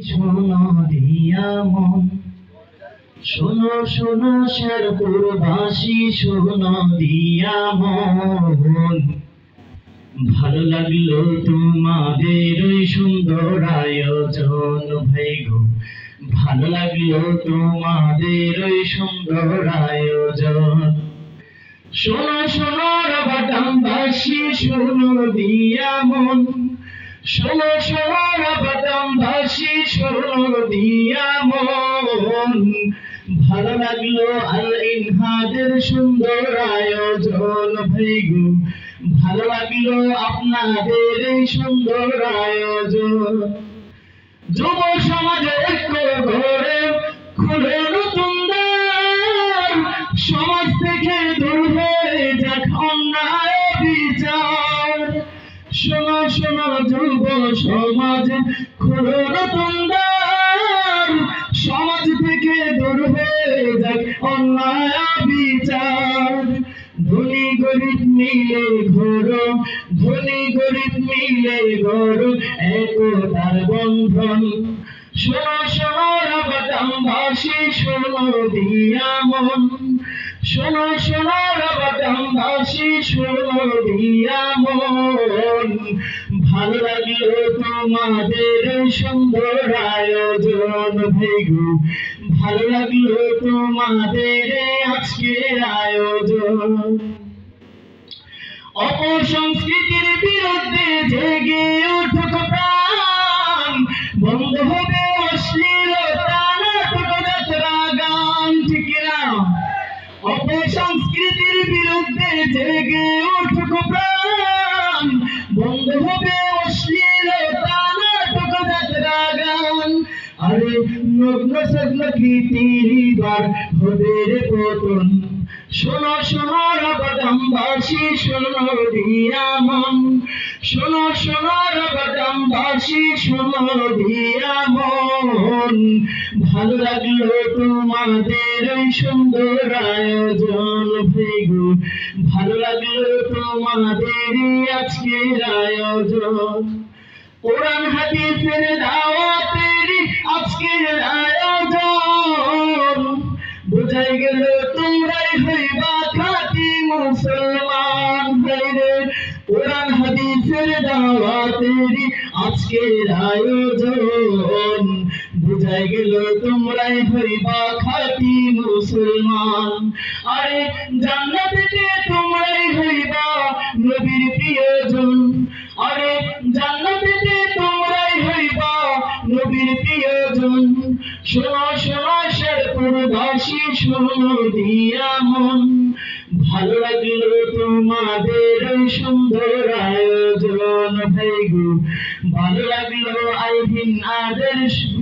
শোনো দিয়া মন, শোনো শোনো শেরপুরবাসী, শোনো দিয়া মন। ভালো লাগলো তোমাদের ওই সুন্দর আয়োজন ভাই গো, ভালো লাগলো তোমাদের ওই সুন্দর আয়োজন। শোনো শোনো রাবাদামবাসী, শোনো দিয়া মন, শোনো শোনো রাবাদামবাসী, শোনো দিয়া মন। ভালো লাগলো আল ইনহাদের সুন্দর আয়োজন ভাই গো, ভালো লাগলো আপনাদের এই সুন্দর আয়োজন। যুব সমাজ ঐক্য গড়ে খুলে নতুন দ্বার, সমাজ থেকে দূর হয়ে যাক অন্যায় বিচার। শোনো শোনো যুব সমাজ, খুলে নতুন দ্বার, সমাজ থেকে দূর হয়ে যাক অন্যায় বিচার। ধনী গরিব মিলে ঘোরো, ধনী গরিব মিলে গড়ো একতার বন্ধন। শোনো শোনো রাবাদামবাসী, শোনো দিয়া মন, শোনো শোনো রাবাদামবাসী, শোনো দিয়া মন। ভালো লাগলো তোমাদের সুন্দর আয়োজন ভাই গো, ভালো লাগলো তোমাদের আজকের আয়োজন। অপসংস্কৃতির বিরুদ্ধে জেগে উঠুক প্রাণ, বন্ধ হবে অশ্লীলতা নাটক যাত্রা গান। ঠিক না? অপসংস্কৃতির বিরুদ্ধে জেগে উঠুক প্রাণ, বন্ধ হবে অশ্লীলতা নাটক যাত্রা গান। আরে নগ্ন সগ্ন কীর্তিবার হবে রে পতন। শোনো শোনো রাবাদামবাসী, শোনো দিয়া মন, শোনো শোনো রাবাদামবাসী, শোনো দিয়া মন। ভালো লাগলো তোমাদের ওই সুন্দর আয়োজন ভাই গো, ভালো লাগলো তোমাদের আজকের আয়োজন। কোরআন হাদিসের দাওয়াতের আজকের আয়োজন, বুঝাই গেল তোমরাই হইবা খাঁটি মুসলমান। কোরআন হাদিসের দাওয়াতের আজকের আয়োজন, বুঝাই গেল তোমরাই হইবা খাঁটি মুসলমান। আরে জান্নাতে তোমরাই হইবা নবীর প্রিয়জন, আরে জান্নাতে তোমরাই হইবা নবীর প্রিয়জন। শোনো শোনো শেরপুরবাসী, শোনো দিয়া মন, ভালো লাগলো তোমাদের সুন্দর আয়োজন ভাই গো, ভালো লাগলো আইভিন আদের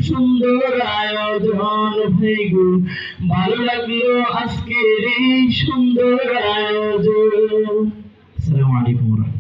সুন্দর আয়োজন ভাই গো, ভালো লাগলো আজকের এই সুন্দর আয়োজন। আসসালামু আলাইকুম।